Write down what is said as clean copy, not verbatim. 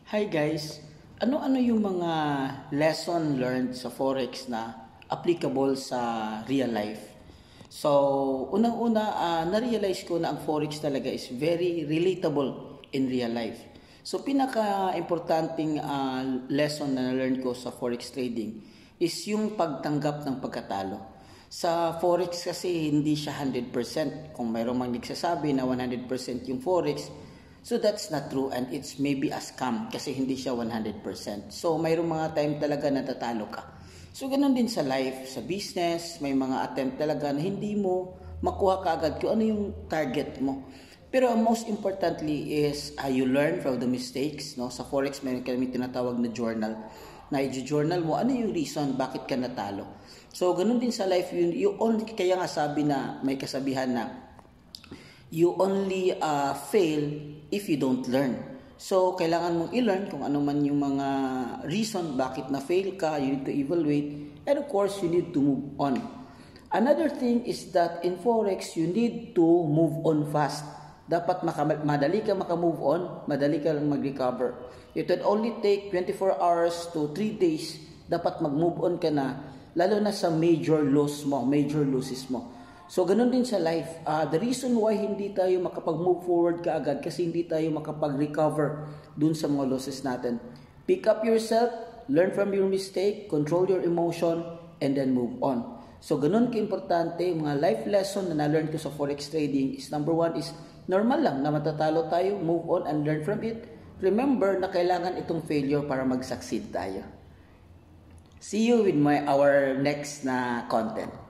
Hi guys, ano-ano yung mga lesson learned sa Forex na applicable sa real life? So, unang-una, na-realize ko na ang Forex talaga is very relatable in real life. So, pinaka-importanting lesson na na-learn ko sa Forex trading is yung pagtanggap ng pagkatalo. Sa Forex kasi hindi siya 100%. Kung mayroong mang nagsasabi na 100% yung Forex, so that's not true and it's maybe a scam kasi hindi siya 100%. So mayroong mga time talaga na tatalo ka. So ganun din sa life, sa business, may mga attempt talaga na hindi mo makuha kaagad kung ano yung target mo. Pero most importantly is you learn from the mistakes. No? Sa Forex may kami tinatawag na journal. Na i-journal mo ano yung reason bakit ka natalo. So ganun din sa life, you only, kaya nga sabi na may kasabihan na you only fail if you don't learn. So, kailangan mong i-learn kung ano man yung mga reason bakit na-fail ka, you need to evaluate, and of course, you need to move on. Another thing is that in Forex, you need to move on fast. Dapat madali ka maka-move on, madali ka lang mag-recover. It would only take 24 hours to 3 days, dapat mag-move on ka na, lalo na sa major loss mo, major losses mo. So, ganun din sa life. The reason why hindi tayo makapag-move forward kaagad kasi hindi tayo makapag-recover dun sa mga losses natin. Pick up yourself, learn from your mistake, control your emotion, and then move on. So, ganun ka-importante. Mga life lesson na na-learn ko sa Forex trading is number 1 is normal lang na matatalo tayo, move on and learn from it. Remember na kailangan itong failure para mag-succeed tayo. See you with our next na content.